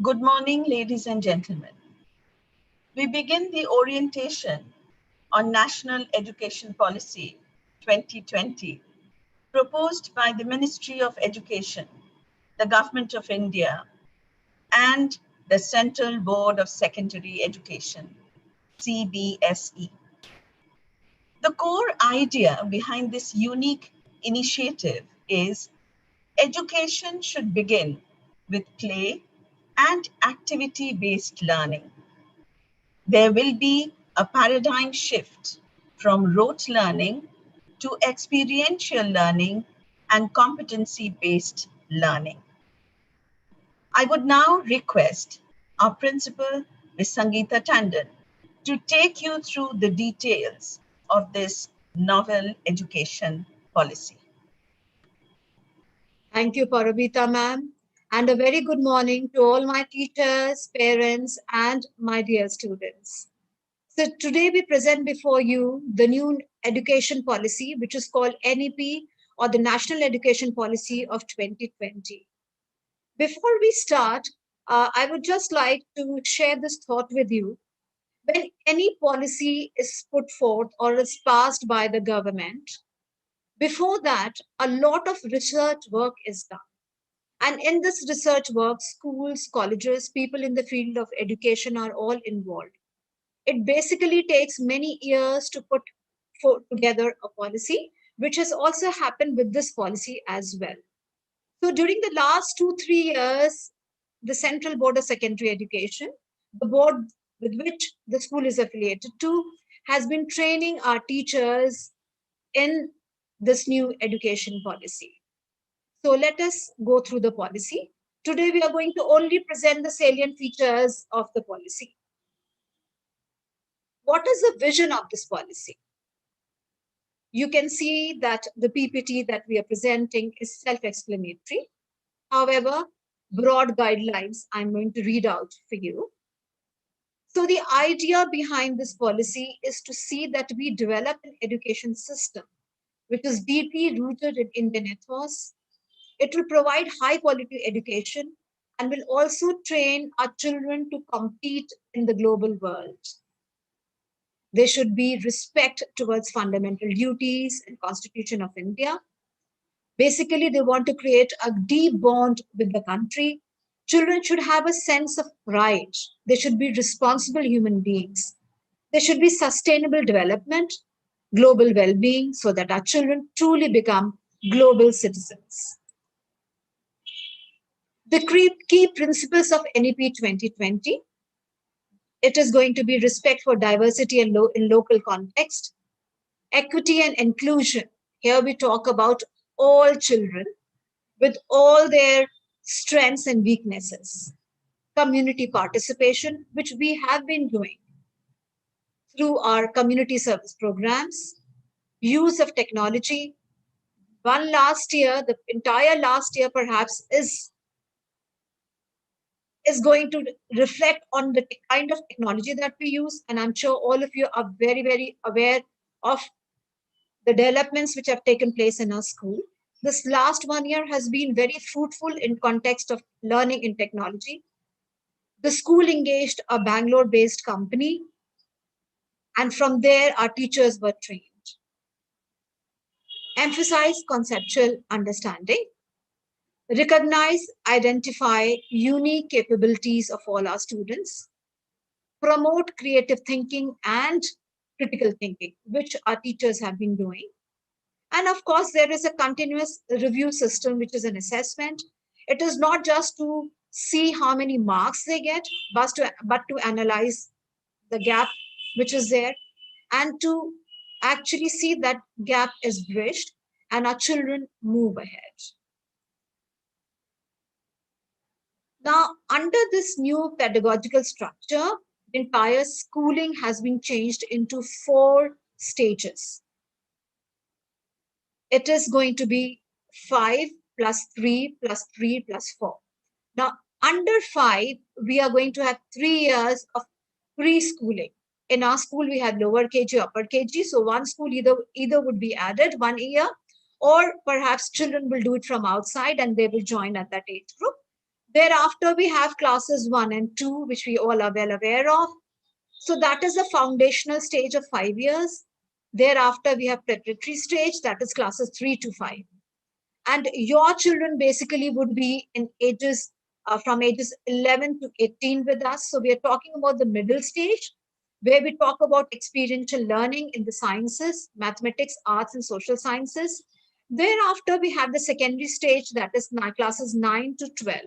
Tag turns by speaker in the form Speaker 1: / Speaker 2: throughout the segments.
Speaker 1: Good morning, ladies and gentlemen. We begin the orientation on National Education Policy 2020, proposed by the Ministry of Education, the Government of India, and the Central Board of Secondary Education, CBSE. The core idea behind this unique initiative is education should begin with play and activity-based learning. There will be a paradigm shift from rote learning to experiential learning and competency-based learning. I would now request our principal, Ms. Sangeeta Tandon, to take you through the details of this novel education policy.
Speaker 2: Thank you, Parabita ma'am, and a very good morning to all my teachers, parents, and my dear students. So today we present before you the new education policy, which is called NEP, or the National Education Policy of 2020. Before we start, I would just like to share this thought with you. When any policy is put forth or is passed by the government, before that, a lot of research work is done. And in this research work, schools, colleges, people in the field of education are all involved. It basically takes many years to put together a policy, which has also happened with this policy as well. So during the last 2-3 years, the Central Board of Secondary Education, the board with which the school is affiliated to, has been training our teachers in this new education policy. So let us go through the policy. Today, we are going to only present the salient features of the policy. What is the vision of this policy? You can see that the PPT that we are presenting is self-explanatory. However, broad guidelines I'm going to read out for you. So the idea behind this policy is to see that we develop an education system which is deeply rooted in Indian ethos. It will provide high quality education and will also train our children to compete in the global world. There should be respect towards fundamental duties and Constitution of India. Basically, they want to create a deep bond with the country. Children should have a sense of pride. They should be responsible human beings. There should be sustainable development, global well-being, so that our children truly become global citizens. The key principles of NEP 2020. It is going to be respect for diversity and in local context, equity and inclusion. Here we talk about all children with all their strengths and weaknesses. Community participation, which we have been doing through our community service programs, use of technology. One last year, the entire last year perhaps is going to reflect on the kind of technology that we use. And I'm sure all of you are very, very aware of the developments which have taken place in our school. This last 1 year has been very fruitful in context of learning in technology. The school engaged a Bangalore-based company, and from there our teachers were trained. Emphasize conceptual understanding. Recognize, identify unique capabilities of all our students. Promote creative thinking and critical thinking, which our teachers have been doing. And of course, there is a continuous review system, which is an assessment. It is not just to see how many marks they get, but to analyze the gap which is there and to actually see that gap is bridged and our children move ahead. Now, under this new pedagogical structure, the entire schooling has been changed into 4 stages. It is going to be 5 plus 3 plus 3 plus 4. Now, under 5, we are going to have 3 years of preschooling. In our school, we have lower KG, upper KG. So one school either would be added 1 year, or perhaps children will do it from outside and they will join at that age group. Thereafter, we have classes 1 and 2, which we all are well aware of. So that is the foundational stage of 5 years. Thereafter, we have preparatory stage, that is classes 3 to 5. And your children basically would be in ages from ages 11 to 18 with us. So we are talking about the middle stage, where we talk about experiential learning in the sciences, mathematics, arts, and social sciences. Thereafter, we have the secondary stage, that is classes 9 to 12.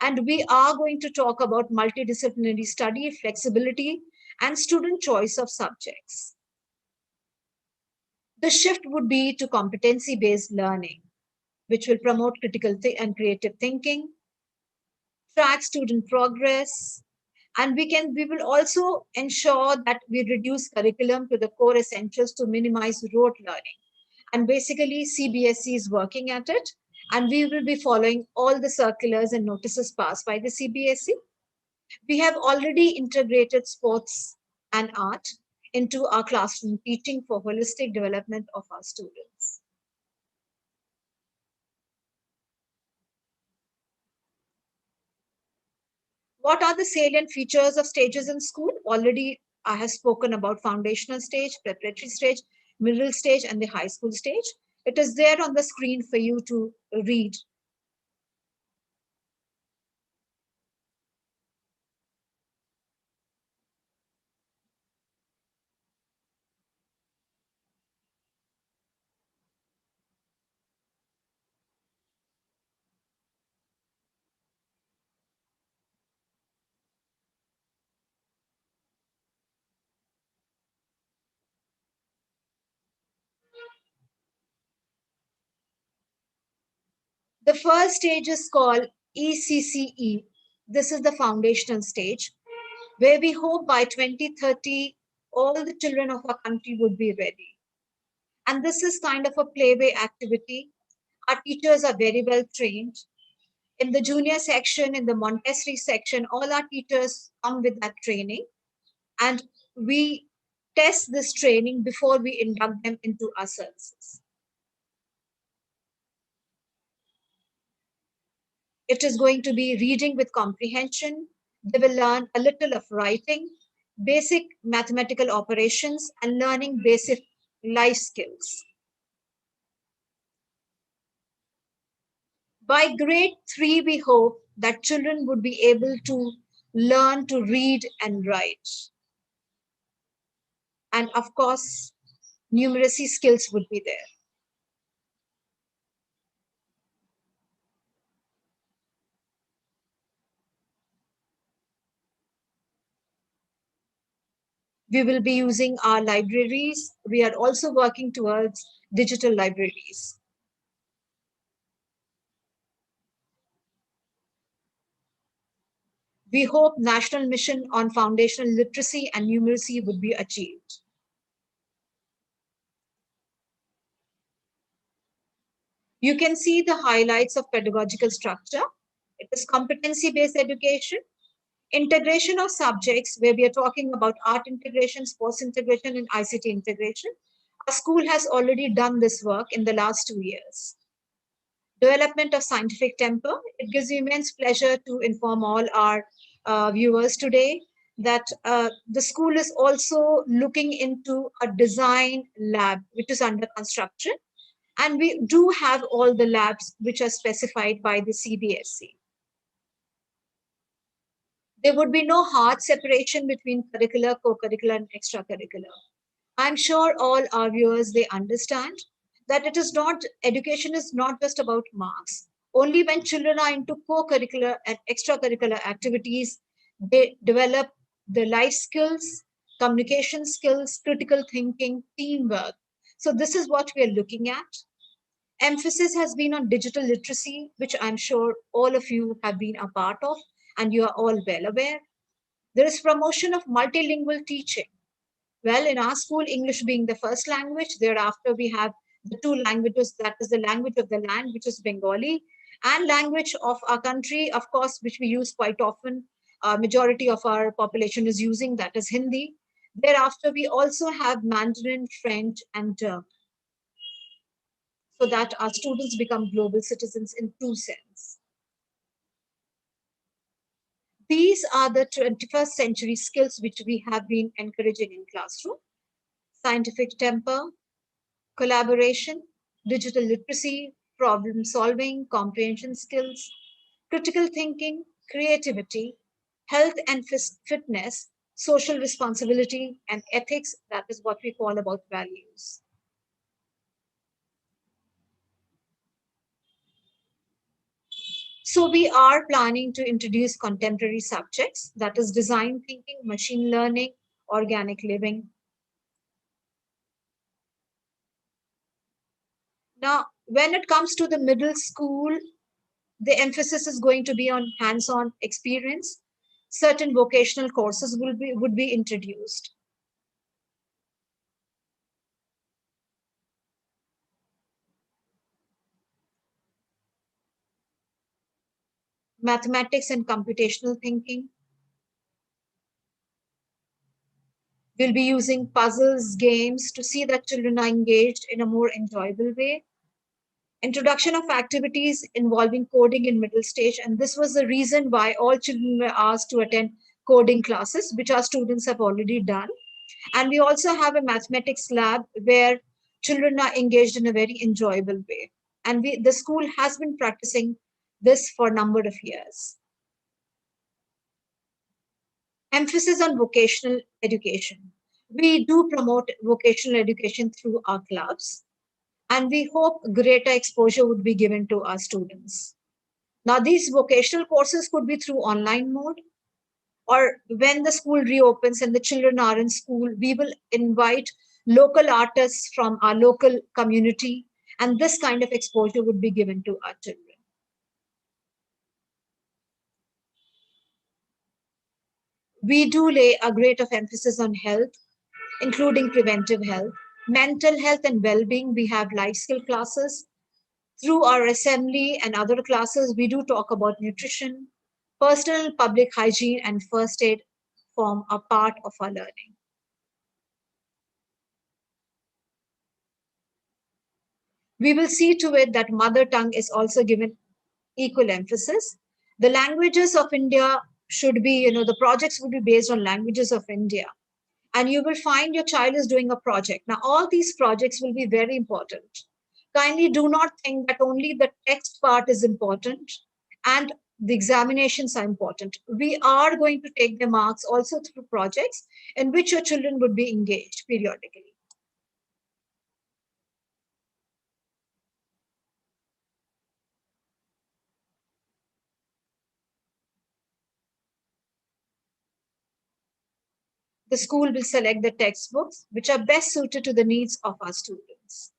Speaker 2: And we are going to talk about multidisciplinary study, flexibility, and student choice of subjects. The shift would be to competency-based learning, which will promote critical and creative thinking, track student progress, and we will also ensure that we reduce curriculum to the core essentials to minimize rote learning. And basically, CBSE is working at it, and we will be following all the circulars and notices passed by the CBSE. We have already integrated sports and art into our classroom teaching for holistic development of our students. What are the salient features of stages in school? Already I have spoken about foundational stage, preparatory stage, middle stage, and the high school stage. It is there on the screen for you to read. The first stage is called ECCE. This is the foundational stage, where we hope by 2030, all the children of our country would be ready. And this is kind of a playway activity. Our teachers are very well trained. In the junior section, in the Montessori section, all our teachers come with that training. And we test this training before we induct them into our services. It is going to be reading with comprehension. They will learn a little of writing, basic mathematical operations, and learning basic life skills. By grade 3, we hope that children would be able to learn to read and write. And of course, numeracy skills would be there. We will be using our libraries. We are also working towards digital libraries. We hope national mission on foundational literacy and numeracy would be achieved. You can see the highlights of pedagogical structure. It is competency-based education, integration of subjects, where we are talking about art integration, sports integration, and ICT integration. Our school has already done this work in the last 2 years. Development of scientific temper. It gives me immense pleasure to inform all our viewers today that the school is also looking into a design lab, which is under construction. And we do have all the labs which are specified by the CBSE. There would be no hard separation between curricular, co-curricular, and extracurricular. I'm sure all our viewers, they understand that it is not, education is not just about marks. Only when children are into co-curricular and extracurricular activities, they develop the life skills, communication skills, critical thinking, teamwork. So this is what we are looking at. Emphasis has been on digital literacy, which I'm sure all of you have been a part of, and you are all well aware. There is promotion of multilingual teaching. Well, in our school, English being the first language, thereafter we have the 2 languages, that is the language of the land, which is Bengali, and language of our country, of course, which we use quite often. Majority of our population is using, that is Hindi. Thereafter, we also have Mandarin, French, and German, so that our students become global citizens in true sense. These are the 21st century skills which we have been encouraging in classroom: scientific temper, collaboration, digital literacy, problem solving, comprehension skills, critical thinking, creativity, health and fitness, social responsibility, and ethics. That is what we call about values. So we are planning to introduce contemporary subjects, that is design thinking, machine learning, organic living. Now, when it comes to the middle school, the emphasis is going to be on hands-on experience. Certain vocational courses would be introduced. Mathematics and computational thinking. We'll be using puzzles, games to see that children are engaged in a more enjoyable way. Introduction of activities involving coding in middle stage. And this was the reason why all children were asked to attend coding classes, which our students have already done. And we also have a mathematics lab where children are engaged in a very enjoyable way. And the school has been practicing this for a number of years. Emphasis on vocational education. We do promote vocational education through our clubs, and we hope greater exposure would be given to our students. Now, these vocational courses could be through online mode, or when the school reopens and the children are in school, we will invite local artists from our local community, and this kind of exposure would be given to our children. We do lay a great of emphasis on health, including preventive health, mental health and well-being. We have life skill classes. Through our assembly and other classes, we do talk about nutrition, personal public hygiene, and first aid form a part of our learning. We will see to it that mother tongue is also given equal emphasis. The languages of India should be, the projects would be based on languages of India. And you will find your child is doing a project. Now, all these projects will be very important. Kindly do not think that only the text part is important and the examinations are important. We are going to take the marks also through projects in which your children would be engaged periodically. The school will select the textbooks which are best suited to the needs of our students.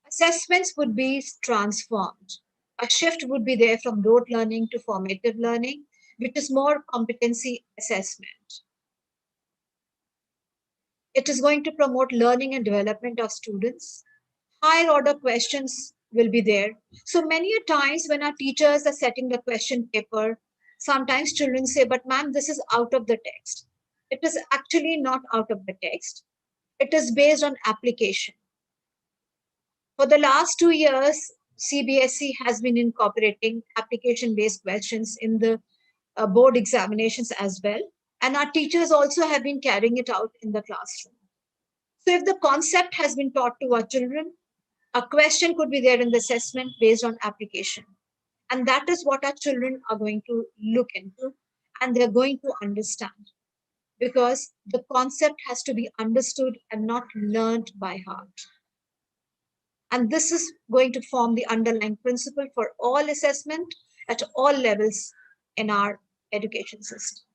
Speaker 2: Assessments would be transformed. A shift would be there from rote learning to formative learning, which is more competency assessment. It is going to promote learning and development of students. Higher order questions will be there. So many a times when our teachers are setting the question paper, sometimes children say, but ma'am, this is out of the text. It is actually not out of the text. It is based on application. For the last 2 years, CBSE has been incorporating application-based questions in the board examinations as well. And our teachers also have been carrying it out in the classroom. So if the concept has been taught to our children, a question could be there in the assessment based on application. And that is what our children are going to look into and they're going to understand, because the concept has to be understood and not learned by heart. And this is going to form the underlying principle for all assessment at all levels in our education system.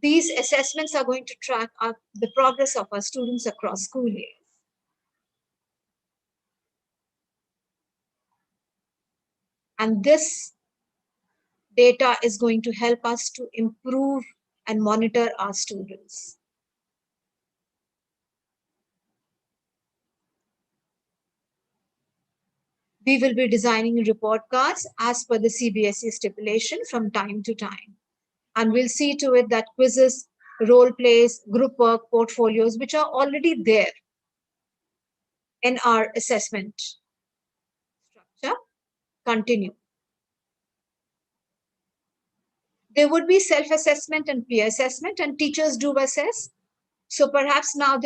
Speaker 2: These assessments are going to track the progress of our students across school years. And this data is going to help us to improve and monitor our students. We will be designing report cards as per the CBSE stipulation from time to time. And we'll see to it that quizzes, role plays, group work, portfolios, which are already there in our assessment structure, continue. There would be self-assessment and peer assessment, and teachers do assess. So perhaps now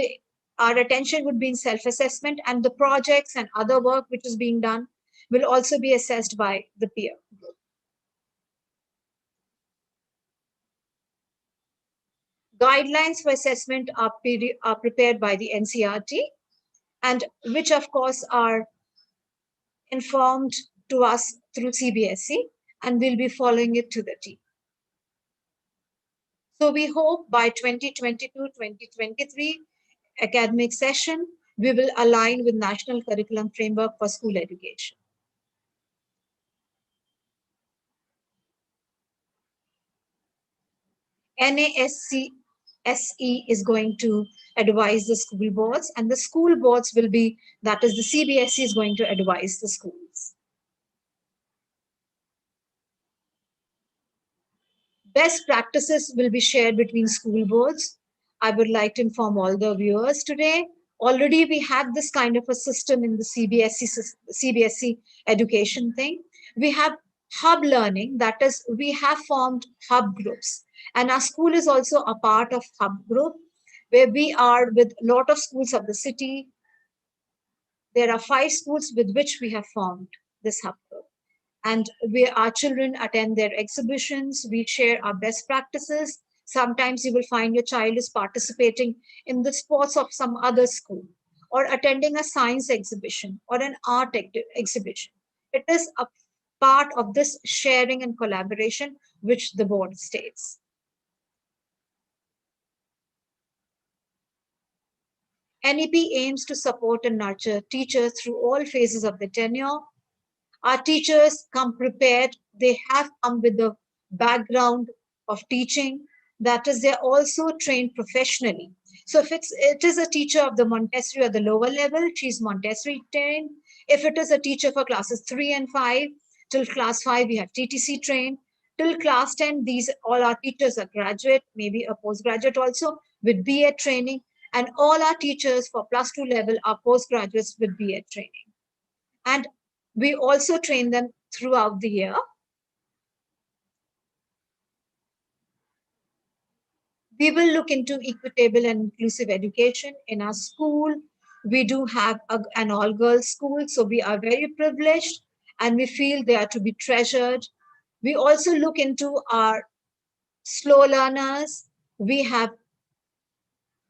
Speaker 2: our attention would be in self-assessment, and the projects and other work which is being done will also be assessed by the peer group. Guidelines for assessment are prepared by the NCERT, and which of course are informed to us through CBSE, and we'll be following it to the T. So we hope by 2022-2023 academic session, we will align with National Curriculum Framework for School Education. NASC SE is going to advise the school boards, and the school boards will be, that is the CBSE is going to advise the schools. Best practices will be shared between school boards. I would like to inform all the viewers today. Already we have this kind of a system in the CBSE education thing. We have hub learning, that is, we have formed hub groups. And our school is also a part of hub group, where we are with a lot of schools of the city. There are 5 schools with which we have formed this hub group. And our children attend their exhibitions. We share our best practices. Sometimes you will find your child is participating in the sports of some other school, or attending a science exhibition or an art exhibition. It is a part of this sharing and collaboration which the board states. NEP aims to support and nurture teachers through all phases of the tenure. Our teachers come prepared. They have come with the background of teaching. That is, they're also trained professionally. So if it is a teacher of the Montessori or the lower level, she's Montessori trained. If it is a teacher for classes 3 and 5, till class 5, we have TTC trained. Till class 10, all our teachers are graduate, maybe a postgraduate also with BA training. And all our teachers for plus 2 level are postgraduates with BA training. And we also train them throughout the year. We will look into equitable and inclusive education in our school. We do have an all-girls school, so we are very privileged and we feel they are to be treasured. We also look into our slow learners. We have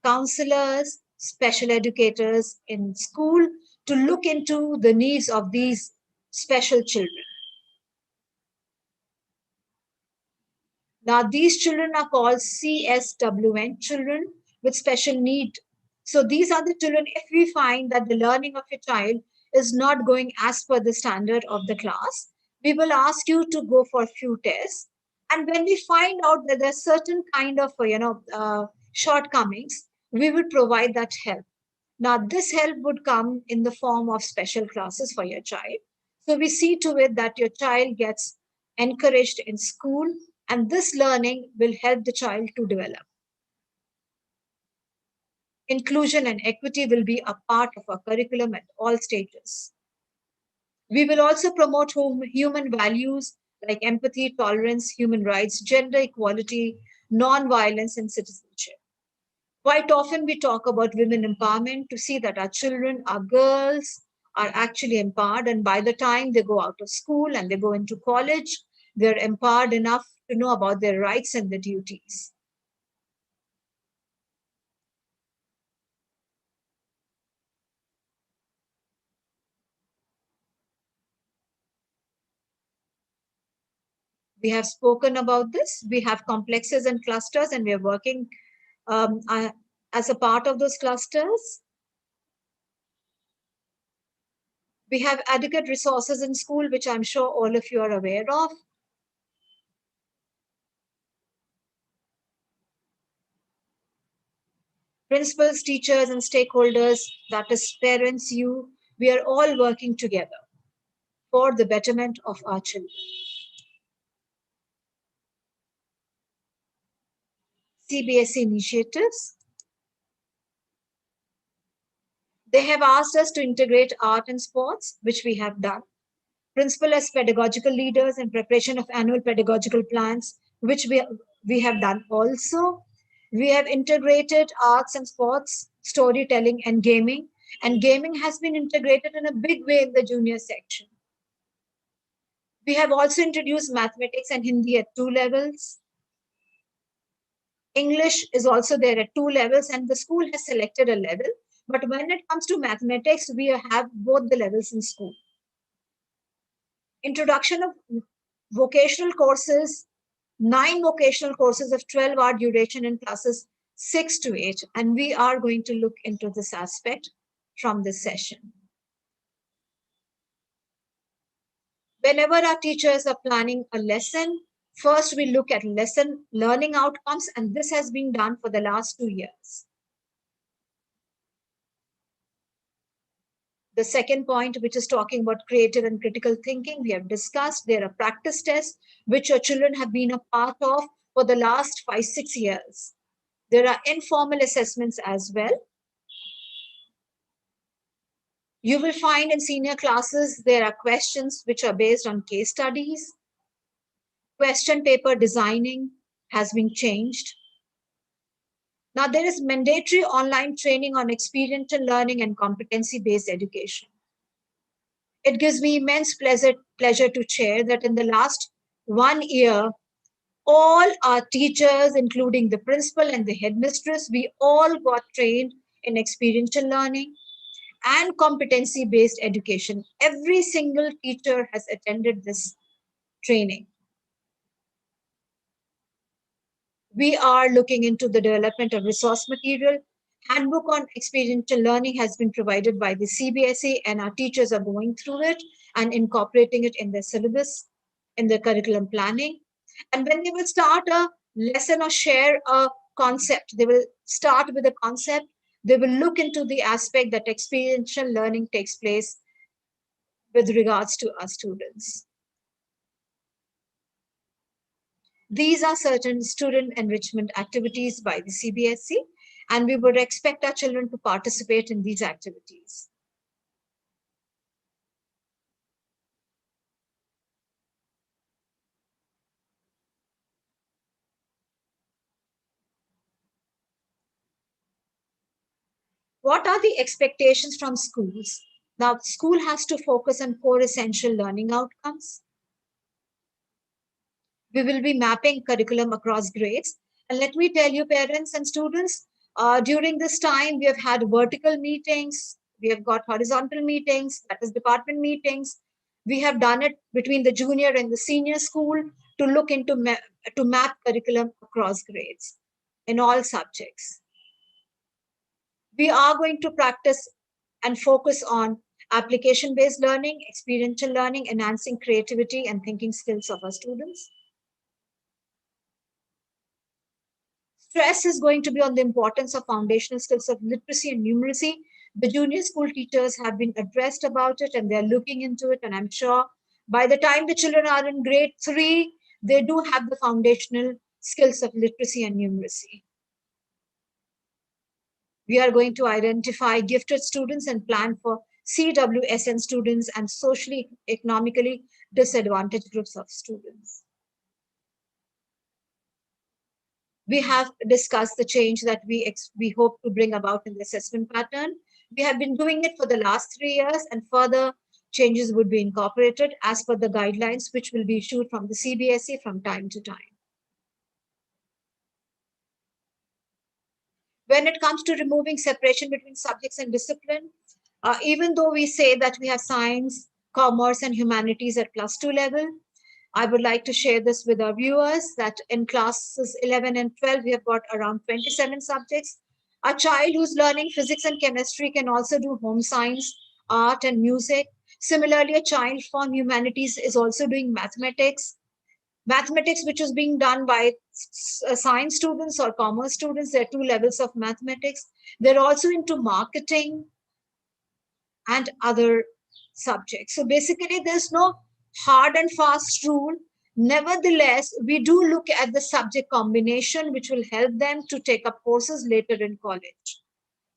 Speaker 2: counselors, special educators in school to look into the needs of these special children. Now, these children are called CSWN, children with special need. So these are the children, if we find that the learning of a child is not going as per the standard of the class, we will ask you to go for a few tests. And when we find out that there's certain kind of, shortcomings, we will provide that help. Now, this help would come in the form of special classes for your child. So we see to it that your child gets encouraged in school, and this learning will help the child to develop. Inclusion and equity will be a part of our curriculum at all stages. We will also promote human values like empathy, tolerance, human rights, gender equality, non-violence, and citizenship. Quite often we talk about women empowerment to see that our children, our girls, are actually empowered, and by the time they go out of school and they go into college, they're empowered enough to know about their rights and their duties. We have spoken about this. We have complexes and clusters, and we are working as a part of those clusters. We have adequate resources in school, which I'm sure all of you are aware of. Principals, teachers, and stakeholders, that is parents, we are all working together for the betterment of our children. CBSE initiatives. They have asked us to integrate art and sports, which we have done. Principal as pedagogical leaders in preparation of annual pedagogical plans, which we have done also. We have integrated arts and sports, storytelling and gaming has been integrated in a big way in the junior section. We have also introduced mathematics and Hindi at 2 levels. English is also there at 2 levels, and the school has selected a level. But when it comes to mathematics, we have both the levels in school. Introduction of vocational courses, 9 vocational courses of 12-hour duration in classes 6 to 8. And we are going to look into this aspect from this session. Whenever our teachers are planning a lesson, first we look at lesson learning outcomes, and this has been done for the last 2 years. The second point, which is talking about creative and critical thinking, we have discussed. There are practice tests, which your children have been a part of for the last 5-6 years. There are informal assessments as well. You will find in senior classes, there are questions which are based on case studies. Question paper designing has been changed. Now, there is mandatory online training on experiential learning and competency-based education. It gives me immense pleasure to share that in the last 1 year, all our teachers, including the principal and the headmistress, we all got trained in experiential learning and competency-based education. Every single teacher has attended this training. We are looking into the development of resource material. Handbook on experiential learning has been provided by the CBSE, and our teachers are going through it and incorporating it in their syllabus, in their curriculum planning. And when they will start a lesson or share a concept, they will start with a concept. They will look into the aspect that experiential learning takes place with regards to our students. These are certain student enrichment activities by the CBSE, and we would expect our children to participate in these activities. What are the expectations from schools? Now, school has to focus on 4 essential learning outcomes. We will be mapping curriculum across grades. And let me tell you, parents and students, during this time, we have had vertical meetings, we have got horizontal meetings, that is department meetings. We have done it between the junior and the senior school to look into to map curriculum across grades in all subjects. We are going to practice and focus on application-based learning, experiential learning, enhancing creativity and thinking skills of our students. Stress is going to be on the importance of foundational skills of literacy and numeracy. The junior school teachers have been addressed about it and they're looking into it. And I'm sure by the time the children are in grade 3, they do have the foundational skills of literacy and numeracy. We are going to identify gifted students and plan for CWSN students and socially, economically disadvantaged groups of students. We have discussed the change that we hope to bring about in the assessment pattern. We have been doing it for the last 3 years, and further changes would be incorporated as per the guidelines which will be issued from the CBSE from time to time. When it comes to removing separation between subjects and discipline, even though we say that we have science, commerce, and humanities at +2 level, I would like to share this with our viewers that in classes 11 and 12, we have got around 27 subjects. A child who's learning physics and chemistry can also do home science, art, and music. Similarly, a child from humanities is also doing mathematics. Mathematics, which is being done by science students or commerce students, there are 2 levels of mathematics. They're also into marketing and other subjects. So basically, there's no hard and fast rule. Nevertheless, we do look at the subject combination, which will help them to take up courses later in college.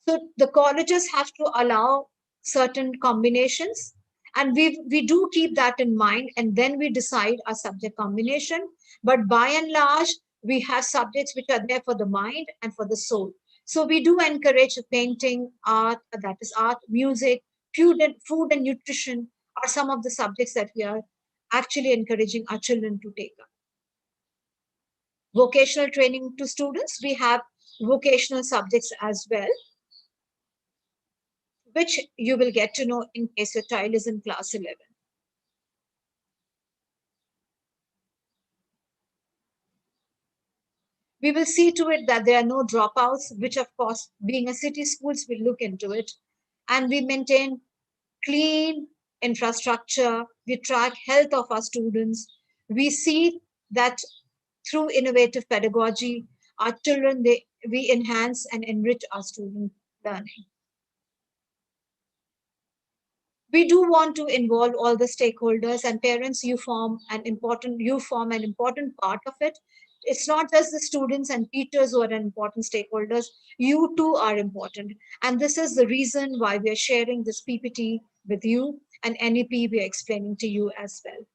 Speaker 2: So the colleges have to allow certain combinations, and we do keep that in mind, and then we decide our subject combination. But by and large, we have subjects which are there for the mind and for the soul. So we do encourage painting, art, that is art, music, food and nutrition are some of the subjects that we are actually encouraging our children to take up. Vocational training to students, we have vocational subjects as well, which you will get to know in case your child is in class 11. We will see to it that there are no dropouts, which of course, being a city schools, will look into it. And we maintain clean infrastructure. We track health of our students. We see that through innovative pedagogy, our children, we enhance and enrich our student learning. We do want to involve all the stakeholders, and parents, you form an important part of it. It's not just the students and teachers who are important stakeholders, you too are important. And this is the reason why we are sharing this PPT with you, and NEP we are explaining to you as well.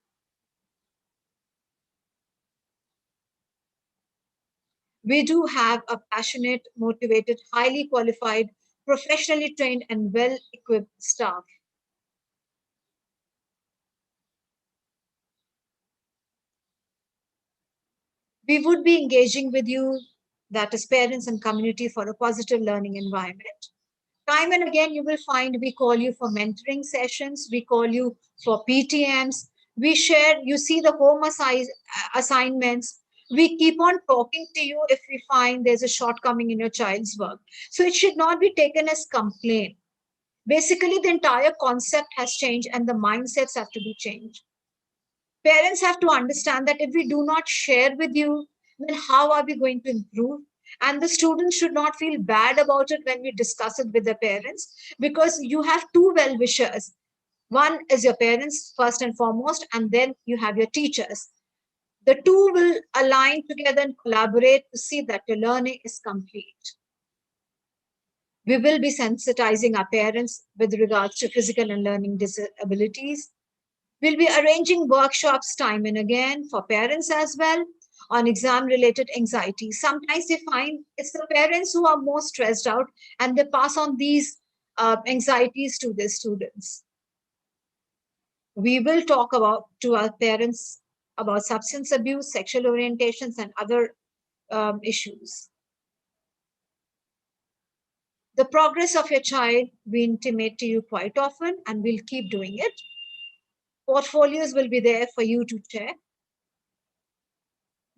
Speaker 2: We do have a passionate, motivated, highly qualified, professionally trained and well-equipped staff. We would be engaging with you, that is parents and community, for a positive learning environment. Time and again, you will find we call you for mentoring sessions, we call you for PTMs, we share, you see the home assignments, we keep on talking to you if we find there's a shortcoming in your child's work. So it should not be taken as complaint. Basically, the entire concept has changed and the mindsets have to be changed. Parents have to understand that if we do not share with you, then how are we going to improve? And the students should not feel bad about it when we discuss it with the parents, because you have two well-wishers. One is your parents, first and foremost, and then you have your teachers. The two will align together and collaborate to see that your learning is complete. We will be sensitizing our parents with regards to physical and learning disabilities. We'll be arranging workshops time and again for parents as well on exam-related anxiety. Sometimes they find it's the parents who are more stressed out, and they pass on these anxieties to their students. We will talk to our parents about substance abuse, sexual orientations, and other issues. The progress of your child, we intimate to you quite often, and we'll keep doing it. Portfolios will be there for you to check.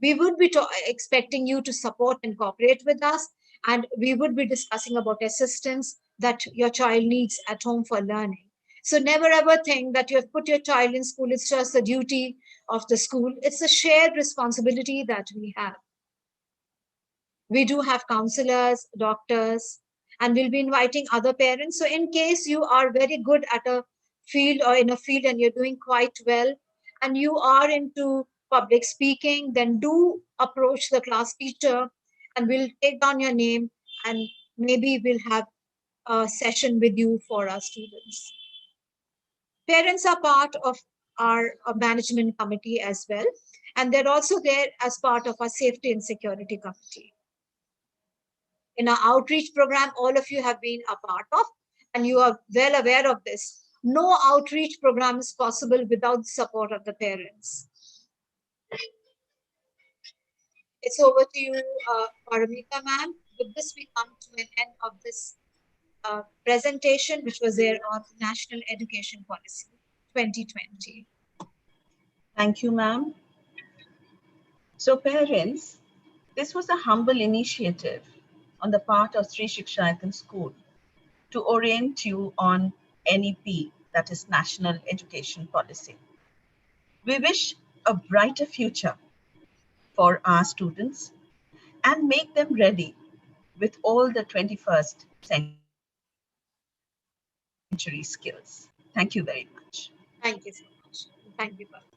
Speaker 2: We would be expecting you to support and cooperate with us, and we would be discussing about assistance that your child needs at home for learning. So never ever think that you have put your child in school, it's just the duty of the school. It's a shared responsibility that we have. We do have counselors, doctors, and we'll be inviting other parents. So in case you are very good at a field or in a field and you're doing quite well, and you are into public speaking, then do approach the class teacher and we'll take down your name, and maybe we'll have a session with you for our students. Parents are part of our management committee as well, and they're also there as part of our safety and security committee. In our outreach program, all of you have been a part of, and you are well aware of this. No outreach program is possible without the support of the parents. It's over to you, Paramita ma'am. With this, we come to an end of this presentation, which was there on National Education Policy 2020.
Speaker 1: Thank you, ma'am. So parents, this was a humble initiative on the part of Sri Shikshayatam School to orient you on NEP, that is National Education Policy. We wish a brighter future for our students and make them ready with all the 21st century skills. Thank you very much.
Speaker 2: Thank you so much. Thank you, Paramita.